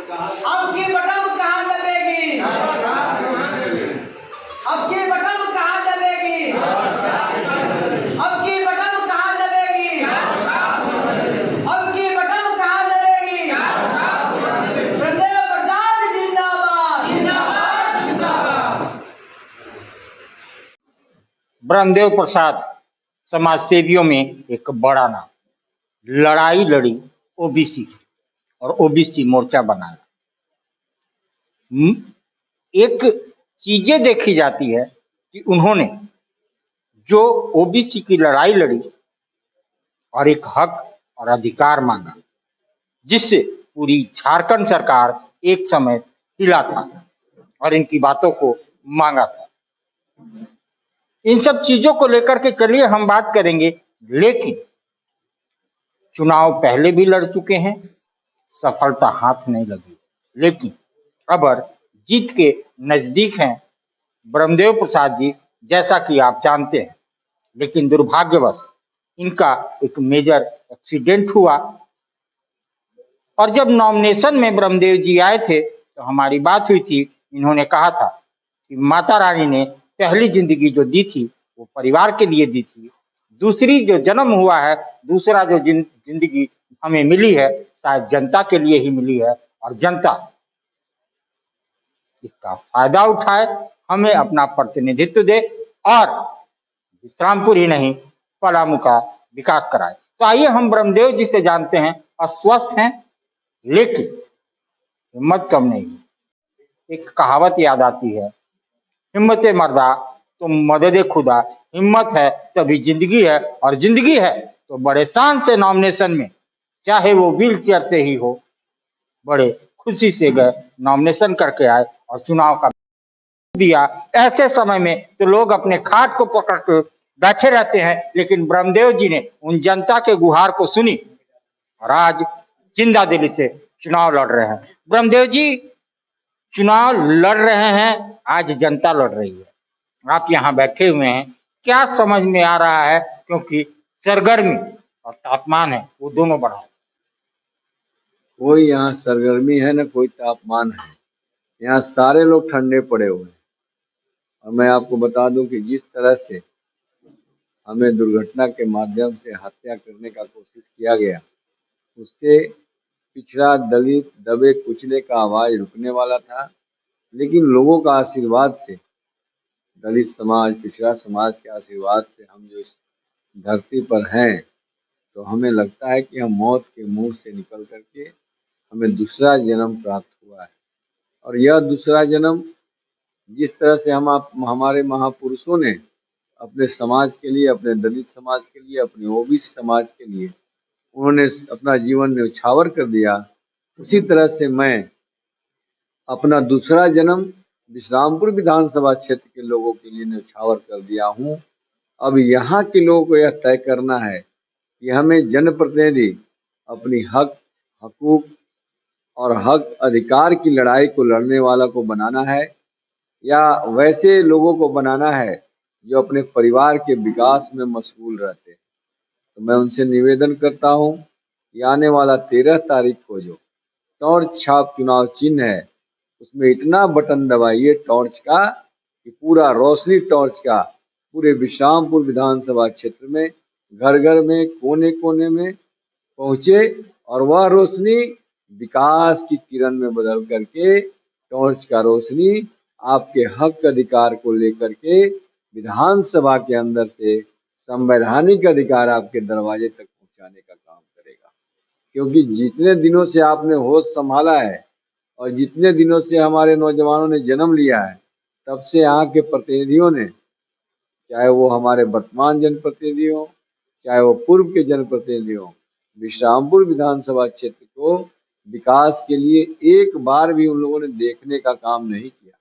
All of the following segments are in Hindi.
अब की बटन कहाँ दबेगी? अब की बटन कहाँ दबेगी? अब की बटन कहाँ दबेगी? अब की बटन कहाँ दबेगी? ब्रह्मदेव प्रसाद जिंदाबाद। ब्रह्मदेव प्रसाद समाज सेवियों में एक बड़ा नाम, लड़ाई लड़ी ओबीसी और ओबीसी मोर्चा बनाया। एक चीजें देखी जाती है कि उन्होंने जो ओबीसी की लड़ाई लड़ी और एक हक और अधिकार मांगा, जिससे पूरी झारखंड सरकार एक समय हिला था और इनकी बातों को मांगा था। इन सब चीजों को लेकर के चलिए हम बात करेंगे, लेकिन चुनाव पहले भी लड़ चुके हैं, सफलता हाथ नहीं लगी, लेकिन अब जीत के नजदीक हैं ब्रह्मदेव प्रसाद जी, जैसा कि आप जानते हैं। लेकिन दुर्भाग्यवश इनका एक मेजर एक्सीडेंट हुआ और जब नॉमिनेशन में ब्रह्मदेव जी आए थे तो हमारी बात हुई थी। इन्होंने कहा था कि माता रानी ने पहली जिंदगी जो दी थी वो परिवार के लिए दी थी, दूसरी जो जन्म हुआ है, दूसरा जो जिंदगी हमें मिली है शायद जनता के लिए ही मिली है और जनता इसका फायदा उठाए, हमें अपना प्रतिनिधित्व दे और विश्रामपुर ही नहीं पलामू का विकास कराए। तो आइए हम ब्रह्मदेव जी से जानते हैं। अस्वस्थ हैं लेकिन हिम्मत कम नहीं। एक कहावत याद आती है, हिम्मत मर्दा तो मदद खुदा, हिम्मत है तभी जिंदगी है और जिंदगी है तो बड़े शान से नॉमिनेशन में, चाहे वो व्हील चेयर से ही हो, बड़े खुशी से गए, नॉमिनेशन करके आए और चुनाव का दिया। ऐसे समय में तो लोग अपने खाट को पकड़ के बैठे रहते हैं, लेकिन ब्रह्मदेव जी ने उन जनता के गुहार को सुनी और आज जिंदा दिली से चुनाव लड़ रहे हैं। ब्रह्मदेव जी चुनाव लड़ रहे हैं, आज जनता लड़ रही है, आप यहाँ बैठे हुए हैं, क्या समझ में आ रहा है? क्योंकि सरगर्मी और तापमान है वो दोनों बढ़ा है। कोई यहाँ सरगर्मी है न कोई तापमान है, यहाँ सारे लोग ठंडे पड़े हुए हैं। और मैं आपको बता दूं कि जिस तरह से हमें दुर्घटना के माध्यम से हत्या करने का कोशिश किया गया, उससे पिछड़ा दलित दबे कुचले का आवाज रुकने वाला था। लेकिन लोगों का आशीर्वाद से, दलित समाज, पिछड़ा समाज के आशीर्वाद से हम जो इस धरती पर हैं, तो हमें लगता है कि हम मौत के मुंह से निकल करके हमें दूसरा जन्म प्राप्त हुआ है। और यह दूसरा जन्म जिस तरह से हमारे महापुरुषों ने अपने समाज के लिए, अपने दलित समाज के लिए, अपने ओबीसी समाज के लिए उन्होंने अपना जीवन न्यौछावर कर दिया, उसी तरह से मैं अपना दूसरा जन्म विश्रामपुर विधानसभा क्षेत्र के लोगों के लिए न्यौछावर कर दिया हूं। अब यहाँ के लोगों को यह तय करना है कि हमें जनप्रतिनिधि अपनी हक, हकूक और हक अधिकार की लड़ाई को लड़ने वाला को बनाना है या वैसे लोगों को बनाना है जो अपने परिवार के विकास में मशगूल रहते हैं। तो मैं उनसे निवेदन करता हूं कि आने वाला 13 तारीख को जो टॉर्च छाप चुनाव चिन्ह है, उसमें इतना बटन दबाइए टॉर्च का कि पूरा रोशनी टॉर्च का पूरे विश्रामपुर विधानसभा क्षेत्र में, घर घर में, कोने कोने में पहुंचे और वह रोशनी विकास की किरण में बदल करके, टॉर्च का रोशनी आपके हक अधिकार को लेकर के विधानसभा के अंदर से संवैधानिक अधिकार आपके दरवाजे तक पहुंचाने का काम करेगा। क्योंकि जितने दिनों से आपने होश संभाला है और जितने दिनों से हमारे नौजवानों ने जन्म लिया है, तब से यहाँ के प्रतिनिधियों ने, चाहे वो हमारे वर्तमान जनप्रतिनिधि हों, चाहे वो पूर्व के जनप्रतिनिधि हों, विश्रामपुर विधानसभा क्षेत्र को विकास के लिए एक बार भी उन लोगों ने देखने का काम नहीं किया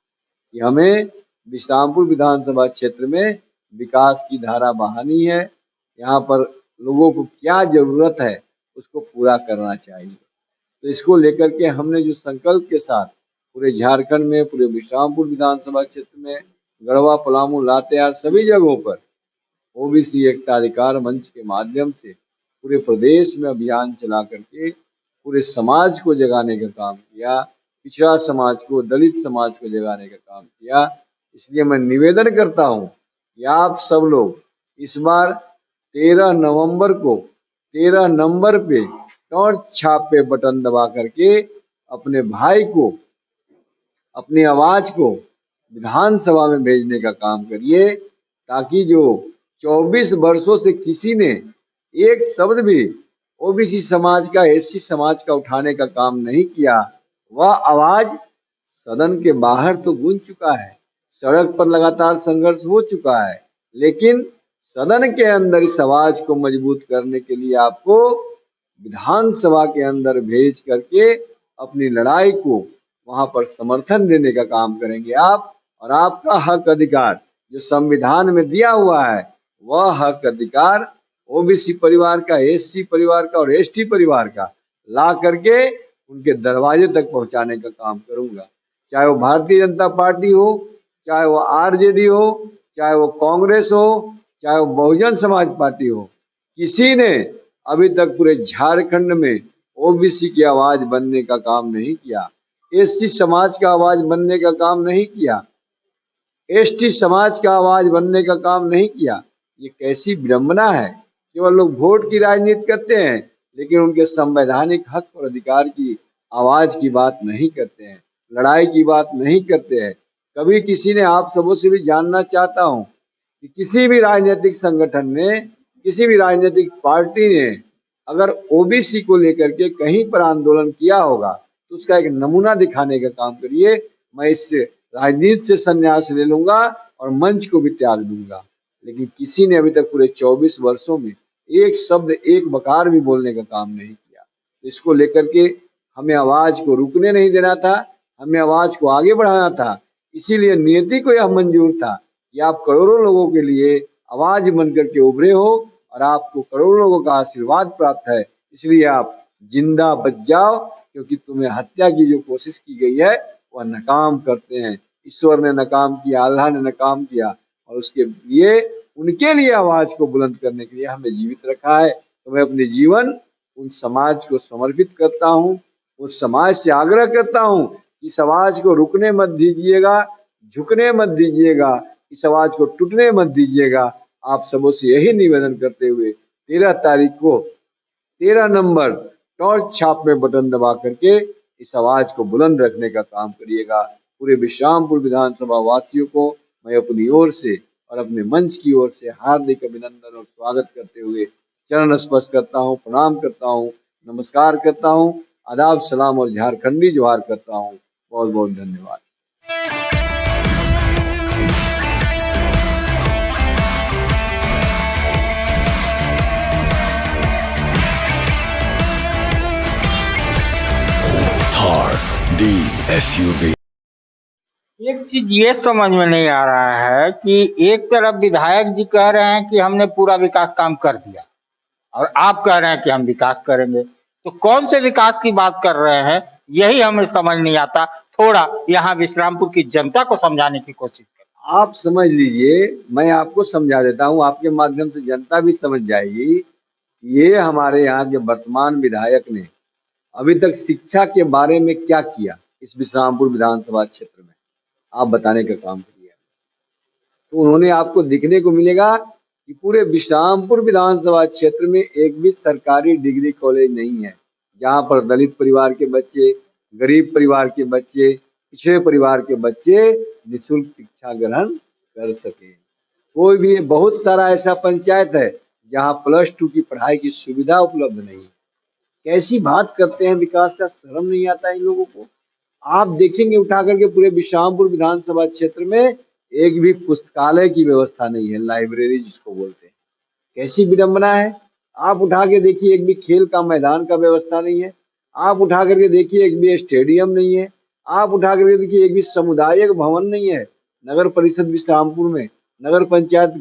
कि हमें विश्रामपुर विधानसभा क्षेत्र में विकास की धारा बहानी है, यहाँ पर लोगों को क्या जरूरत है उसको पूरा करना चाहिए। तो इसको लेकर के हमने जो संकल्प के साथ पूरे झारखंड में, पूरे विश्रामपुर विधानसभा क्षेत्र में, गढ़वा, पलामू, लातेहार सभी जगहों पर ओबीसी एकता अधिकार मंच के माध्यम से पूरे प्रदेश में अभियान चला करके पूरे समाज को जगाने का काम किया, पिछड़ा समाज को, दलित समाज को जगाने का काम किया। इसलिए मैं निवेदन करता हूं कि आप सब लोग इस बार 13 नवंबर को 13 नंबर पे टॉर्च छाप पे बटन दबा करके अपने भाई को, अपनी आवाज को विधानसभा में भेजने का काम करिए, ताकि जो 24 वर्षों से किसी ने एक शब्द भी ओबीसी समाज का, एससी समाज का उठाने का काम नहीं किया, वह आवाज सदन के बाहर तो गूंज चुका है, सड़क पर लगातार संघर्ष हो चुका है, लेकिन सदन के अंदर इस आवाज को मजबूत करने के लिए आपको विधानसभा के अंदर भेज करके अपनी लड़ाई को वहां पर समर्थन देने का काम करेंगे आप। और आपका हक अधिकार जो संविधान में दिया हुआ है, वह हक अधिकार ओबीसी परिवार का, एससी परिवार का और एसटी परिवार का ला करके उनके दरवाजे तक पहुंचाने का काम करूंगा। चाहे वो भारतीय जनता पार्टी हो, चाहे वो आरजेडी हो, चाहे वो कांग्रेस हो, चाहे वो बहुजन समाज पार्टी हो, किसी ने अभी तक पूरे झारखंड में ओबीसी की आवाज बनने का काम नहीं किया, एससी समाज का आवाज बनने का काम नहीं किया, एसटी समाज का आवाज बनने का काम नहीं किया। ये कैसी विडंबना है। केवल लोग वोट की राजनीति करते हैं, लेकिन उनके संवैधानिक हक और अधिकार की आवाज की बात नहीं करते हैं, लड़ाई की बात नहीं करते हैं। कभी किसी ने, आप सबों से भी जानना चाहता हूं कि किसी भी राजनीतिक संगठन ने, किसी भी राजनीतिक पार्टी ने अगर ओबीसी को लेकर के कहीं पर आंदोलन किया होगा तो उसका एक नमूना दिखाने का काम करिए। मैं इस राजनीति से संन्यास ले लूंगा और मंच को भी त्याग दूंगा। लेकिन किसी ने अभी तक पूरे 24 वर्षों में एक शब्द, एक बकार भी बोलने का काम नहीं किया। इसको लेकर के हमें आवाज को रुकने नहीं देना था, हमें आवाज को आगे बढ़ाना था। इसीलिए नियति को यह मंजूर था कि आप करोड़ों लोगों के लिए आवाज बनकर के उभरे हो और आपको करोड़ों लोगों का आशीर्वाद प्राप्त है। इसलिए आप जिंदा बच जाओ, क्योंकि तुम्हें हत्या की जो कोशिश की गई है वह नाकाम करते हैं। ईश्वर ने नाकाम किया, अल्लाह ने नाकाम किया, और उसके लिए, उनके लिए आवाज को बुलंद करने के लिए हमें जीवित रखा है। तो मैं अपने जीवन उन समाज को समर्पित करता हूँ, उस समाज से आग्रह करता हूँ, इस आवाज को रुकने मत दीजिएगा, झुकने मत दीजिएगा, इस आवाज को टूटने मत दीजिएगा। आप सबों से यही निवेदन करते हुए 13 तारीख को 13 नंबर टॉर्च छाप में बटन दबा करके इस आवाज को बुलंद रखने का काम करिएगा। पूरे विश्रामपुर विधानसभा वासियों को मैं अपनी ओर से और अपने मंच की ओर से हार्दिक अभिनंदन और स्वागत करते हुए चरण स्पर्श करता हूँ, प्रणाम करता हूँ, नमस्कार करता हूँ, आदाब, सलाम और झारखंडी जोहार करता हूँ। बहुत बहुत धन्यवाद। Thar the SUV। एक चीज ये समझ में नहीं आ रहा है कि एक तरफ विधायक जी कह रहे हैं कि हमने पूरा विकास काम कर दिया और आप कह रहे हैं कि हम विकास करेंगे, तो कौन से विकास की बात कर रहे हैं, यही हमें समझ नहीं आता। थोड़ा यहाँ विश्रामपुर की जनता को समझाने की कोशिश करें। आप समझ लीजिए, मैं आपको समझा देता हूँ, आपके माध्यम से जनता भी समझ जाएगी। ये हमारे यहाँ के वर्तमान विधायक ने अभी तक शिक्षा के बारे में क्या किया इस विश्रामपुर विधानसभा क्षेत्र में, आप बताने का काम किया। तो उन्होंने, आपको दिखने को मिलेगा कि पूरे विश्रामपुर विधानसभा क्षेत्र में एक भी सरकारी डिग्री कॉलेज नहीं है जहां पर दलित परिवार के बच्चे, गरीब परिवार के बच्चे, पिछड़े परिवार के बच्चे निःशुल्क शिक्षा ग्रहण कर सके। कोई भी, बहुत सारा ऐसा पंचायत है जहां +2 की पढ़ाई की सुविधा उपलब्ध नहीं। कैसी बात करते हैं विकास का, शर्म नहीं आता इन लोगों को। आप देखेंगे उठा करके पूरे विश्रामपुर विधानसभा क्षेत्र में एक भी पुस्तकालय की व्यवस्था नहीं है, लाइब्रेरी जिसको बोलते हैं। कैसी विडंबना है। आप उठा के देखिए, एक भी खेल का मैदान का व्यवस्था नहीं है। आप उठा करके देखिए, एक भी स्टेडियम नहीं है। आप उठा करके देखिए, एक भी सामुदायिक भवन नहीं है नगर परिषद विश्रामपुर में, नगर पंचायत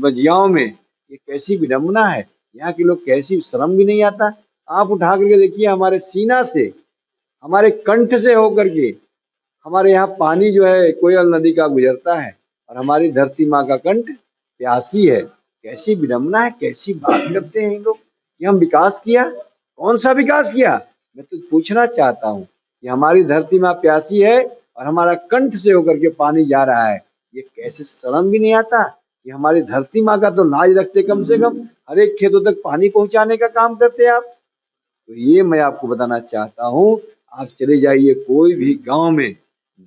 बजियाओं में। ये कैसी विडंबना है। यहाँ के लोग, कैसी शर्म भी नहीं आता। आप उठा करके देखिए, हमारे सीना से, हमारे कंठ से होकर के हमारे यहाँ पानी जो है कोयल नदी का गुजरता है और हमारी धरती माँ का कंठ प्यासी है। कैसी विडंबना है, कैसी बात करते हैं ये लोग कि हम विकास किया। कौन सा विकास किया, मैं तो पूछना चाहता हूँ। कि हमारी धरती में प्यासी है और हमारा कंठ से होकर के पानी जा रहा है। ये कैसे शर्म भी नहीं आता कि हमारी धरती माँ का तो लाज रखते, कम से कम हर एक खेतों तक पानी पहुंचाने का काम करते आप। तो ये मैं आपको बताना चाहता हूँ। आप चले जाइए कोई भी गांव में,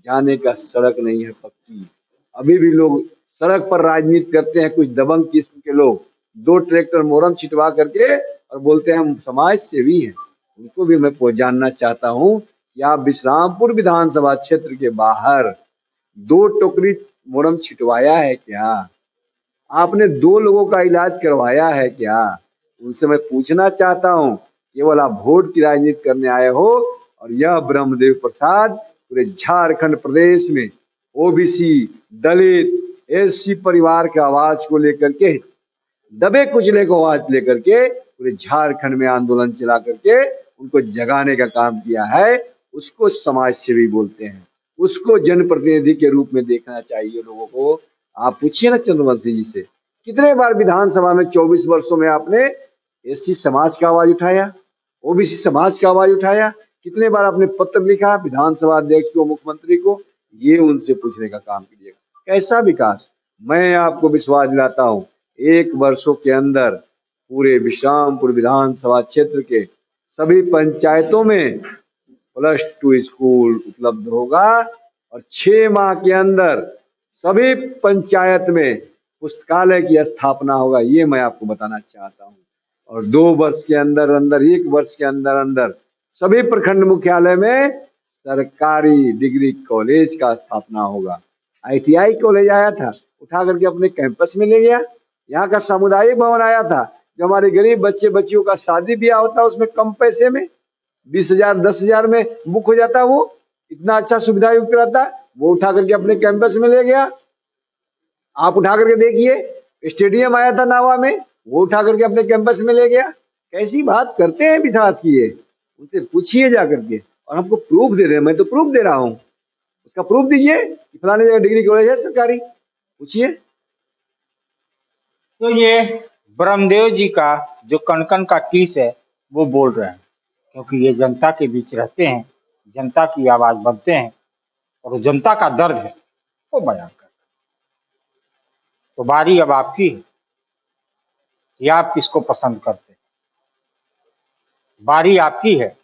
जाने का सड़क नहीं है पक्की। अभी भी लोग सड़क पर राजनीति करते हैं, कुछ दबंग किस्म के लोग 2 ट्रैक्टर मोरम छिटवा करके और बोलते हैं हम समाज सेवी हैं। उनको भी मैं जानना चाहता हूँ कि आप विश्रामपुर विधानसभा क्षेत्र के बाहर 2 टोकरी मोरम छिटवाया है क्या? आपने 2 लोगों का इलाज करवाया है क्या? उनसे मैं पूछना चाहता हूँ। केवल आप वोट की राजनीति करने आए हो और यह ब्रह्मदेव प्रसाद पूरे झारखंड प्रदेश में ओबीसी, दलित, एससी परिवार के आवाज को लेकर के, दबे कुचले को आवाज लेकर के पूरे झारखंड में आंदोलन चला करके उनको जगाने का काम किया है। उसको समाज सेवी बोलते हैं, उसको जनप्रतिनिधि के रूप में देखना चाहिए लोगों को। आप पूछिए ना चंद्रवंशी जी से, कितने बार विधानसभा में 24 वर्षों में आपने एससी समाज का आवाज उठाया, ओबीसी समाज का आवाज उठाया? कितने बार आपने पत्र लिखा विधानसभा अध्यक्ष को, मुख्यमंत्री को? ये उनसे पूछने का काम कीजिएगा। कैसा विकास? मैं आपको विश्वास दिलाता हूँ 1 वर्षों के अंदर पूरे विश्रामपुर विधानसभा क्षेत्र के सभी पंचायतों में +2 स्कूल उपलब्ध होगा और 6 माह के अंदर सभी पंचायत में पुस्तकालय की स्थापना होगा। ये मैं आपको बताना चाहता हूँ। और 2 वर्ष के अंदर अंदर, 1 वर्ष के अंदर अंदर सभी प्रखंड मुख्यालय में सरकारी डिग्री कॉलेज का स्थापना होगा। ITI कॉलेज आया था, उठा करके अपने कैंपस में ले गया। यहाँ का सामुदायिक भवन आया था, जो हमारे गरीब बच्चे बच्चियों का शादी ब्याह होता है उसमें कम पैसे में 20,000 10,000 में बुक हो जाता, वो इतना अच्छा सुविधा युक्त रहता, वो उठा करके अपने कैंपस में ले गया। आप उठा करके देखिए, स्टेडियम आया था नावा में, वो उठा करके अपने कैंपस में ले गया। कैसी बात करते हैं विकास की? ये उनसे पूछिए जा करके, और हमको प्रूफ दे रहे हैं। मैं तो प्रूफ दे रहा हूँ, उसका प्रूफ दीजिए कि फलाने जगह डिग्री कॉलेज है सरकारी, पूछिए। तो ये ब्रह्मदेव जी का जो कण-कण का किस है वो बोल रहे हैं, क्योंकि ये जनता के बीच रहते हैं, जनता की आवाज बनते हैं और जनता का दर्द है वो बयान करते हैं। तो बारी अब आपकी है कि आप किसको पसंद करते हैं। बारी आपकी है,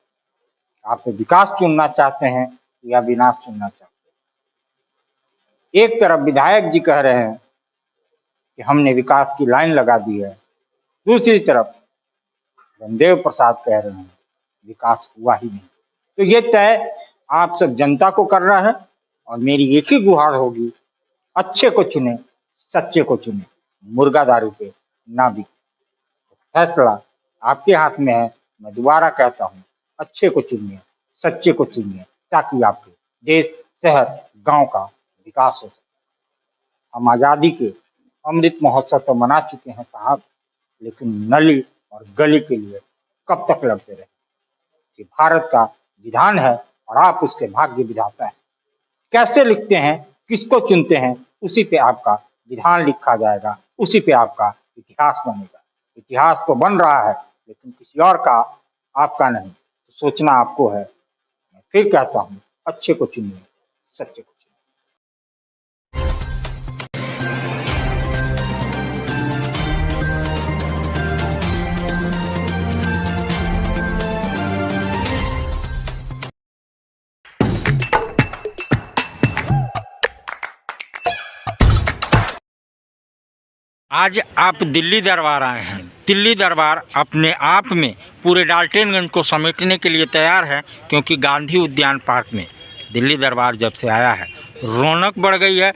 आप विकास चुनना चाहते हैं या विनाश चुनना चाहते हैं। एक तरफ विधायक जी कह रहे हैं कि हमने विकास की लाइन लगा दी है, दूसरी तरफ ब्रह्मदेव प्रसाद कह रहे हैं विकास हुआ ही नहीं। तो ये तय आप सब जनता को करना है और मेरी एक ही गुहार होगी, अच्छे को चुने, सच्चे को चुने, मुर्गा दारू पे ना बिके। फैसला आपके हाथ में है। मैं दोबारा कहता हूँ, अच्छे को चुनिए, सच्चे को चुनिए, ताकि आपके देश, शहर, गांव का विकास हो सके। हम आज़ादी के अमृत महोत्सव तो मना चुके हैं साहब, लेकिन नली और गली के लिए कब तक लड़ते रहे? कि भारत का विधान है और आप उसके भाग्य विधाता हैं। कैसे लिखते हैं, किसको चुनते हैं, उसी पे आपका विधान लिखा जाएगा, उसी पे आपका इतिहास बनेगा। इतिहास तो बन रहा है लेकिन किसी और का, आपका नहीं। तो सोचना आपको है। मैं फिर कहता हूँ, अच्छे को चुनिए, सच्चे को। आज आप दिल्ली दरबार आए हैं। दिल्ली दरबार अपने आप में पूरे डाल्टनगंज को समेटने के लिए तैयार है, क्योंकि गांधी उद्यान पार्क में दिल्ली दरबार जब से आया है रौनक बढ़ गई है।